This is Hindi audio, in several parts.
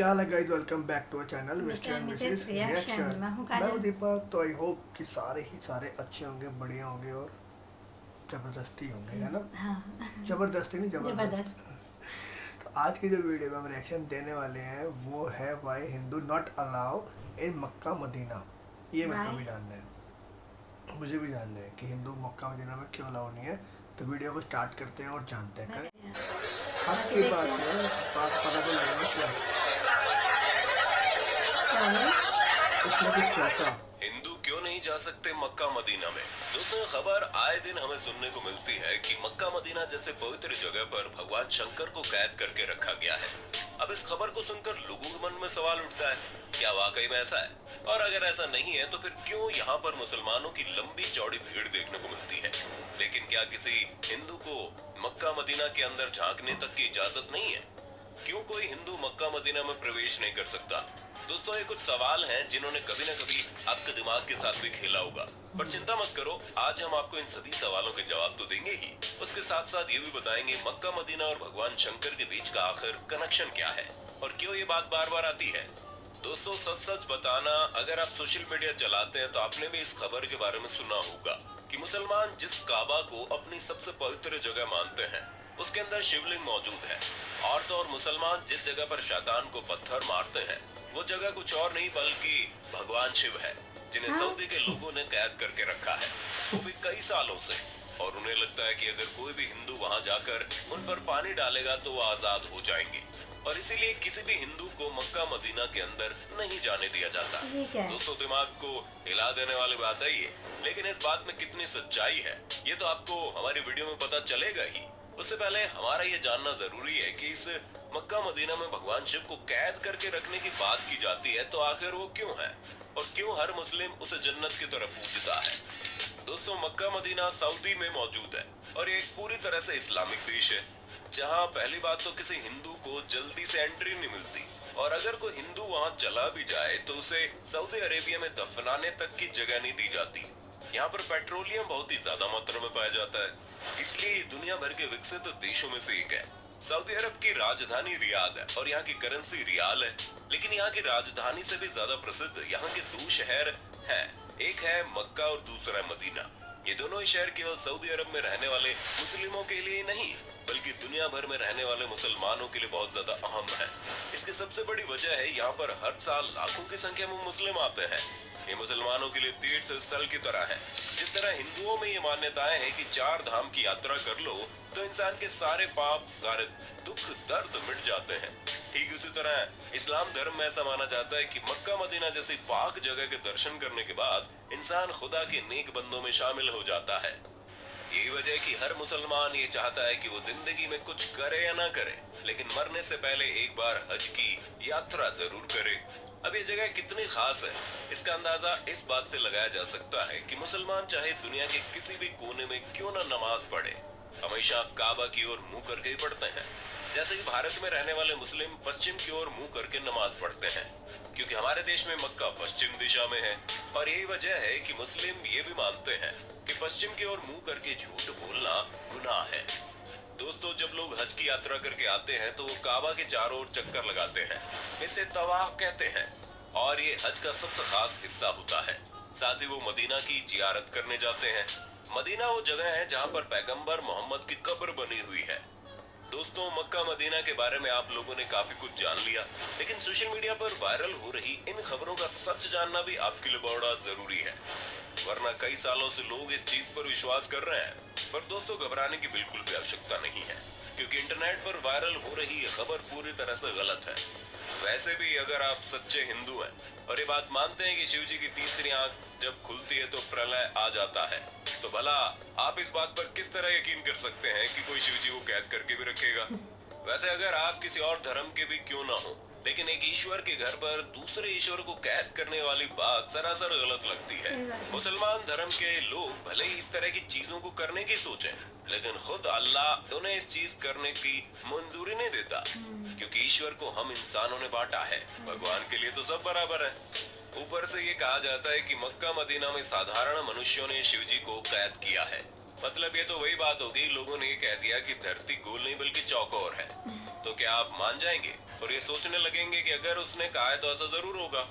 क्या हाल है guys, welcome back to our channel Mr Mr and Mrs Mrs reaction. Reaction. मैं हूँ मैं हूँ काजल। दीपक। तो आई होप कि सारे ही सारे अच्छे होंगे, बढ़िया होंगे और ज़बरदस्ती होंगे, है ना। हाँ, ज़बरदस्ती नहीं, ज़बरदस्त। जबरदस्त। तो आज की जो वीडियो में हम रिएक्शन देने वाले हैं वो है why Hindu not allow in Mecca Medina. ये मेरे को बाय। भी जानना है, मुझे भी जानना है कि हिंदू मक्का मदीना में क्यों अलाउ नहीं है। तो वीडियो को स्टार्ट करते हैं और जानते हैं। करें आगे आपकी देखते बात हैं में बात पता तो लगेगा क्या क्या हुआ। उसने कुछ सोचा। हिंदू क्यों नहीं जा सकते मक्का मदीना में। दोस्तों, ये खबर आए दिन हमें सुनने को मिलती है कि मक्का मदीना जैसे पवित्र जगह पर भगवान शंकर को कैद करके रखा गया है। अब इस खबर को सुनकर लोगों के मन में सवाल उठता है, क्या वाकई में ऐसा है? और अगर ऐसा नहीं है तो फिर क्यों यहाँ पर मुसलमानों की लंबी चौड़ी भीड़ देखने को मिलती है? लेकिन क्या किसी हिंदू को मक्का मदीना के अंदर झांकने तक की इजाजत नहीं है? क्यों कोई हिंदू मक्का मदीना में प्रवेश नहीं कर सकता? दोस्तों, ये कुछ सवाल हैं जिन्होंने कभी न कभी आपके दिमाग के साथ भी खेला होगा। पर चिंता मत करो, आज हम आपको इन सभी सवालों के जवाब तो देंगे ही, उसके साथ साथ ये भी बताएंगे मक्का मदीना और भगवान शंकर के बीच का आखिर कनेक्शन क्या है और क्यों ये बात बार बार आती है। दोस्तों, सच सच बताना, अगर आप सोशल मीडिया चलाते हैं तो आपने भी इस खबर के बारे में सुना होगा कि मुसलमान जिस काबा को अपनी सबसे पवित्र जगह मानते हैं उसके अंदर शिवलिंग मौजूद है। और तो और मुसलमान जिस जगह पर शैतान को पत्थर मारते हैं वो जगह कुछ और नहीं बल्कि भगवान शिव है, जिन्हें सऊदी के लोगों ने कैद करके रखा है, वो भी कई सालों से। और उन्हें लगता है कि अगर कोई भी हिंदू वहां जाकर उन पर पानी डालेगा तो वो आजाद हो जाएंगे, और इसीलिए किसी भी हिंदू को मक्का मदीना के अंदर नहीं जाने दिया जाता। ये क्या है? दोस्तों, दिमाग को हिला देने वाली बात है ये, लेकिन इस बात में कितनी सच्चाई है ये तो आपको हमारी वीडियो में पता चलेगा ही। उससे पहले हमारा ये जानना जरूरी है कि इस मक्का मदीना में भगवान शिव को कैद करके रखने की बात की जाती है तो आखिर वो क्यों है और क्यों हर मुस्लिम उसे जन्नत की तरफ पूजता है। दोस्तों, मक्का मदीना सऊदी में मौजूद है और ये एक पूरी तरह से इस्लामिक देश है, जहां पहली बात तो किसी हिंदू को जल्दी से एंट्री नहीं मिलती, और अगर कोई हिंदू वहां चला भी जाए तो उसे सऊदी अरेबिया में दफनाने तक की जगह नहीं दी जाती। यहाँ पर पेट्रोलियम बहुत ही ज्यादा मात्रा में पाया जाता है, इसलिए ये दुनिया भर के विकसित देशों में से एक है। सऊदी अरब की राजधानी रियाद है और यहाँ की करेंसी रियाल है, लेकिन यहाँ की राजधानी से भी ज्यादा प्रसिद्ध यहाँ के दो शहर हैं, एक है मक्का और दूसरा है मदीना। ये दोनों ही शहर केवल सऊदी अरब में रहने वाले मुस्लिमों के लिए नहीं बल्कि दुनिया भर में रहने वाले मुसलमानों के लिए बहुत ज्यादा अहम है। इसकी सबसे बड़ी वजह है यहाँ पर हर साल लाखों की संख्या में मुस्लिम आते हैं। ये मुसलमानों के लिए तीर्थ स्थल की तरह है। जिस तरह हिंदुओं में ये मान्यताएं हैं कि 4 धाम की यात्रा कर लो तो इंसान के सारे पाप, सारे दुख, दर्द मिट जाते हैं, ठीक उसी तरह इस्लाम धर्म में ऐसा माना जाता है कि मक्का मदीना जैसी पाक जगह के दर्शन करने के बाद इंसान खुदा के नेक बंदों में शामिल हो जाता है। यही वजह कि हर मुसलमान ये चाहता है कि वो जिंदगी में कुछ करे या ना करे, लेकिन मरने से पहले एक बार हज की यात्रा जरूर करे। अब ये जगह कितनी खास है इसका अंदाजा इस बात से लगाया जा सकता है कि मुसलमान चाहे दुनिया के किसी भी कोने में क्यों ना नमाज पढ़े, हमेशा काबा की ओर मुंह करके ही पढ़ते हैं। जैसे कि भारत में रहने वाले मुस्लिम पश्चिम की ओर मुंह करके नमाज पढ़ते हैं, क्योंकि हमारे देश में मक्का पश्चिम दिशा में है। और यही वजह है कि मुस्लिम ये भी मानते हैं कि पश्चिम की ओर मुंह करके झूठ बोलना गुनाह है। दोस्तों, जब लोग हज की यात्रा करके आते हैं तो वो काबा के चारों ओर चक्कर लगाते हैं, इसे तवाफ कहते हैं, और ये हज का सबसे खास हिस्सा होता है। साथ ही वो मदीना की जियारत करने जाते हैं। मदीना वो जगह है जहाँ पर पैगंबर मोहम्मद की कब्र बनी हुई है। दोस्तों, मक्का मदीना के बारे में आप लोगों ने काफी कुछ जान लिया, लेकिन सोशल मीडिया पर वायरल हो रही इन खबरों का सच जानना भी आपके लिए बड़ा जरूरी है, वरना कई सालों से लोग इस चीज पर विश्वास कर रहे हैं। पर दोस्तों, घबराने की बिल्कुल भी आवश्यकता नहीं है, क्योंकि इंटरनेट पर वायरल हो रही ये खबर पूरी तरह से गलत है। वैसे भी अगर आप सच्चे हिंदू हैं और ये बात मानते हैं कि शिव जी की तीसरी आंख जब खुलती है तो प्रलय आ जाता है, तो भला आप इस बात पर किस तरह यकीन कर सकते हैं कि कोई शिव जी को कैद करके भी रखेगा? वैसे अगर आप किसी और धर्म के भी क्यों ना हो, लेकिन एक ईश्वर के घर पर दूसरे ईश्वर को कैद करने वाली बात सरासर गलत लगती है। मुसलमान धर्म के लोग भले ही इस तरह की चीजों को करने की सोचें, लेकिन खुद अल्लाह उन्हें इस चीज करने की मंजूरी नहीं देता, क्योंकि ईश्वर को हम इंसानों ने बांटा है, भगवान के लिए तो सब बराबर है। ऊपर से ये कहा जाता है कि मक्का मदीना में साधारण मनुष्यों ने शिव जी को कैद किया है, मतलब ये तो वही बात होगी, लोगों ने ये कह दिया कि धरती गोल नहीं बल्कि चौकोर है, तो क्या आप मान जाएंगे और ये सोचने लगेंगे कि अगर उसने कहा है तो ऐसा जरूर होगा?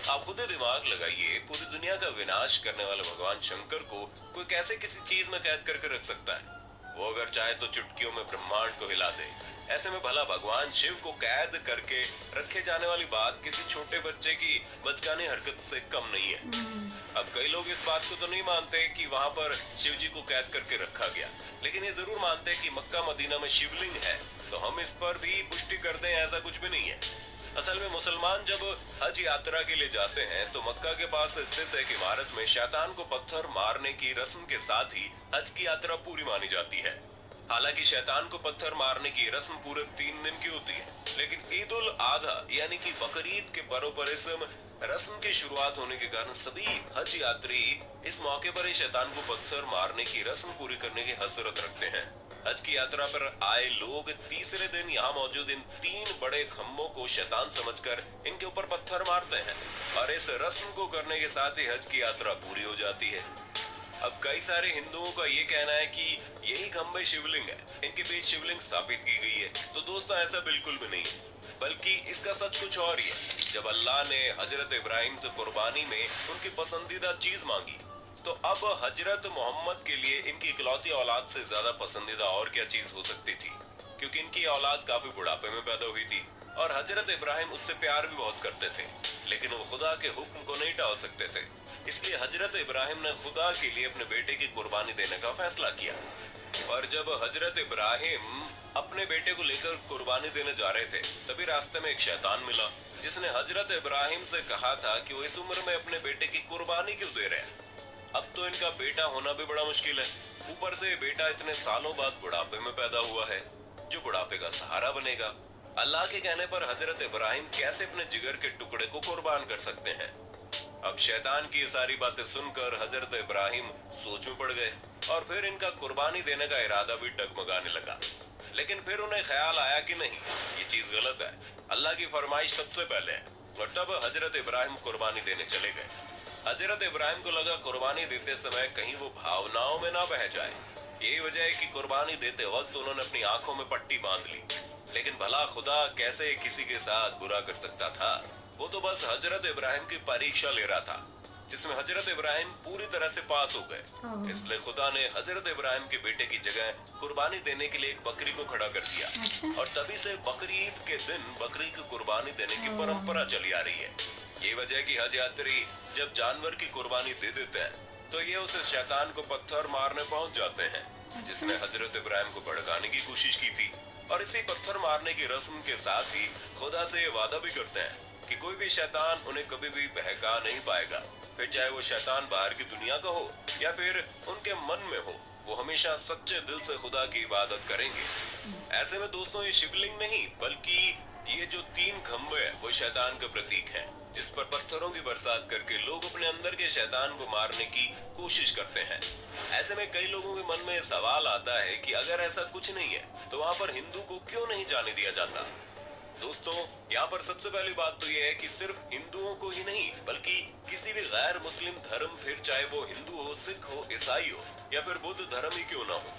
आप खुद ही दिमाग लगाइए, पूरी दुनिया का विनाश करने वाले भगवान शंकर को कोई कैसे किसी चीज में कैद करके रख सकता है? वो अगर चाहे तो चुटकियों में ब्रह्मांड को हिला दे। ऐसे में भला भगवान शिव को कैद करके रखे जाने वाली बात किसी छोटे बच्चे की बचकानी हरकत से कम नहीं है। अब कई लोग इस बात को तो नहीं मानते कि वहाँ पर शिव जी को कैद करके रखा गया, लेकिन ये जरूर मानते हैं कि मक्का मदीना में शिवलिंग है, तो हम इस पर भी पुष्टि कर दें ऐसा कुछ भी नहीं है। असल में मुसलमान जब हज यात्रा के लिए जाते हैं तो मक्का के पास स्थित एक इमारत में शैतान को पत्थर मारने की रस्म के साथ ही हज की यात्रा पूरी मानी जाती है। हालांकि शैतान को पत्थर मारने की रस्म पूरे 3 दिन की होती है, लेकिन ईद उल आधा यानी कि बकरीद के पर्व पर इस रस्म की शुरुआत होने के कारण सभी हज यात्री इस मौके पर ही शैतान को पत्थर मारने की रस्म पूरी करने की हसरत रखते हैं। हज की यात्रा पर आए लोग तीसरे दिन यहाँ मौजूद इन 3 बड़े खम्भों को शैतान समझकर इनके ऊपर पत्थर मारते हैं और इस रस्म को करने के साथ ही हज की यात्रा पूरी हो जाती है। अब कई सारे हिंदुओं का ये कहना है कि यही खंभे शिवलिंग है, इनके बीच शिवलिंग स्थापित की गई है, तो दोस्तों ऐसा बिल्कुल भी नहीं है, बल्कि इसका सच कुछ और ही है। जब अल्लाह ने हजरत इब्राहिम से कुर्बानी में उनकी पसंदीदा चीज मांगी, तो अब हजरत मोहम्मद के लिए इनकी इकलौती औलाद से ज्यादा पसंदीदा और क्या चीज हो सकती थी, क्योंकि इनकी औलाद काफी बुढ़ापे में पैदा हुई थी और हजरत इब्राहिम उससे प्यार भी बहुत करते थे, लेकिन वो खुदा के हुक्म को नहीं टाल सकते थे। इसलिए हजरत इब्राहिम ने खुदा के लिए अपने बेटे की कुर्बानी देने का फैसला किया। और जब हजरत इब्राहिम अपने बेटे को लेकर कुर्बानी देने जा रहे थे, तभी रास्ते में एक शैतान मिला जिसने हजरत इब्राहिम से कहा था कि वो इस उम्र में अपने बेटे की कुर्बानी क्यों दे रहे हैं। अब तो इनका बेटा होना भी बड़ा मुश्किल है, ऊपर से बेटा इतने सालों बाद बुढ़ापे में पैदा हुआ है, जो बुढ़ापे का सहारा बनेगा। अल्लाह के कहने पर हजरत इब्राहिम कैसे अपने जिगर के टुकड़े को कुर्बान कर सकते हैं? अब शैतान की ये सारी बातें सुनकर हजरत इब्राहिम सोच में पड़ गए और फिर इनका कुर्बानी देने का इरादा भी डगमगाने लगा। लेकिन फिर उन्हें ख्याल आया कि नहीं, ये चीज गलत है, अल्लाह की फरमाइश सबसे पहले है, और तब हजरत इब्राहिम कुर्बानी देने चले गए। हजरत इब्राहिम को लगा कुर्बानी देते समय कहीं वो भावनाओं में ना बह जाए, यही वजह है कि कुर्बानी देते वक्त उन्होंने अपनी आंखों में पट्टी बांध ली। लेकिन भला खुदा कैसे किसी के साथ बुरा कर सकता था? वो तो बस हजरत इब्राहिम की परीक्षा ले रहा था, जिसमें हजरत इब्राहिम पूरी तरह से पास हो गए। इसलिए खुदा ने हजरत इब्राहिम के बेटे की जगह कुर्बानी देने के लिए एक बकरी को खड़ा कर दिया, और तभी से बकरीद के दिन बकरी की कुर्बानी देने की परंपरा चली आ रही है। ये वजह है कि हज यात्री जब जानवर की कुर्बानी दे देते हैं तो ये उस शैतान को पत्थर मारने पहुंच जाते हैं, जिसने हजरत इब्राहिम को भड़काने की कोशिश की थी। और इसी पत्थर मारने की रस्म के साथ ही खुदा से ये वादा भी करते हैं कि कोई भी शैतान उन्हें कभी भी बहका नहीं पाएगा, फिर चाहे वो शैतान बाहर की दुनिया का हो या फिर उनके मन में हो, वो हमेशा सच्चे दिल से खुदा की इबादत करेंगे। ऐसे में दोस्तों, ये शिवलिंग नहीं बल्कि ये जो 3 खंभे हैं वो शैतान का प्रतीक है, जिस पर पत्थरों की बरसात करके लोग अपने अंदर के शैतान को मारने की कोशिश करते हैं। ऐसे में कई लोगों के मन में सवाल आता है कि अगर ऐसा कुछ नहीं है तो वहाँ पर हिंदू को क्यों नहीं जाने दिया जाता? दोस्तों, यहाँ पर सबसे पहली बात तो ये है कि सिर्फ हिंदुओं को ही नहीं बल्कि किसी भी गैर मुस्लिम धर्म, फिर चाहे वो हिंदू हो, सिख हो, ईसाई हो या फिर बुद्ध धर्म ही क्यों ना हो,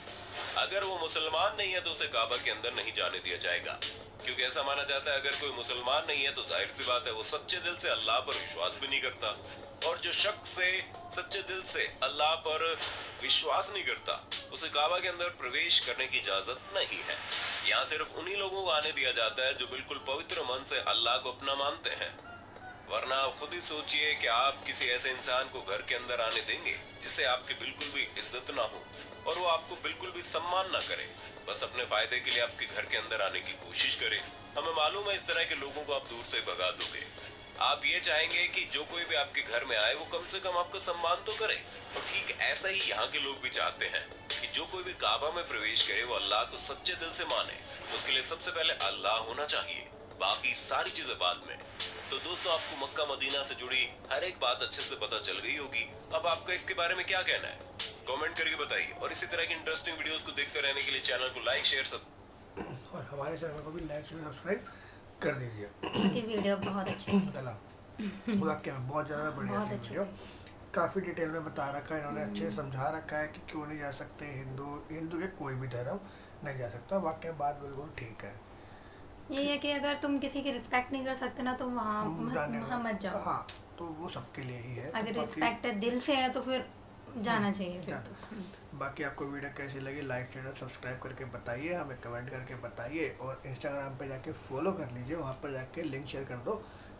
अगर वो मुसलमान नहीं है तो उसे काबा के अंदर नहीं जाने दिया जाएगा, क्योंकि ऐसा माना जाता है अगर कोई मुसलमान नहीं है तो जाहिर सी बात है वो सच्चे दिल से अल्लाह पर विश्वास भी नहीं करता, और जो शख्स से सच्चे दिल से अल्लाह पर विश्वास नहीं करता उसे काबा के अंदर प्रवेश करने की इजाजत नहीं है। यहाँ सिर्फ उन्हीं लोगों को आने दिया जाता है जो बिल्कुल पवित्र मन से अल्लाह को अपना मानते हैं, वरना आप खुद ही सोचिए कि आप किसी ऐसे इंसान को घर के अंदर आने देंगे जिससे आपकी बिल्कुल भी इज्जत ना हो और वो आपको बिल्कुल भी सम्मान ना करे, बस अपने फायदे के लिए आपके घर के अंदर आने की कोशिश करे। हमें मालूम है इस तरह के लोगों को आप दूर से भगा दोगे। आप ये चाहेंगे कि जो कोई भी आपके घर में आए वो कम से कम आपका सम्मान तो करे, और ठीक ऐसा ही यहाँ के लोग भी चाहते हैं कि जो कोई भी काबा में प्रवेश करे वो अल्लाह को सच्चे दिल से माने। उसके लिए सबसे पहले अल्लाह होना चाहिए, बाकी सारी चीजें बाद में। तो दोस्तों, आपको मक्का मदीना से जुड़ी हर एक बात अच्छे से पता चल गई होगी। अब आपका इसके बारे में क्या कहना है, कमेंट करके बताइए, और इसी तरह की इंटरेस्टिंग वीडियोस को देखते रहने के लिए चैनल को लाइक, शेयर और हमारे चैनल को भी लाइक, शेयर, सब्सक्राइब कर दीजिए। उनकी वीडियो बहुत अच्छी है। वाकई में बहुत ज़्यादा बढ़िया बहुत थी अच्छी वीडियो। काफ़ी डिटेल में बता रखा है इन्होंने, अच्छे से समझा रखा है कि क्यों नहीं जा सकते हिंदू के कोई भी धर्म नहीं जा सकता। वाकई बात बिल्कुल ठीक है। यही है कि अगर तुम किसी की रिस्पेक्ट नहीं कर सकते ना तो वहाँ मत जाओ। हाँ, तो वो सबके लिए ही है। अगर तो बाकी रिस्पेक्ट दिल से है तो फिर जाना चाहिए फिर तो। बाकी आपको वीडियो कैसी लगी, लाइक चैनल सब्सक्राइब करके बताइए, हमें कमेंट करके बताइए, और इंस्टाग्राम पे जाके फॉलो कर लीजिए, वहाँ पर जाके लिंक शेयर कर दो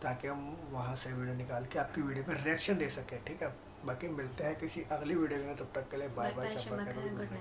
ताकि हम वहाँ से वीडियो निकाल के आपकी वीडियो पे रिएक्शन दे सकें, ठीक है। बाकी मिलते हैं किसी अगली वीडियो में, तब तक के लिए बाय बाय, बाय, सब गुड नाइट।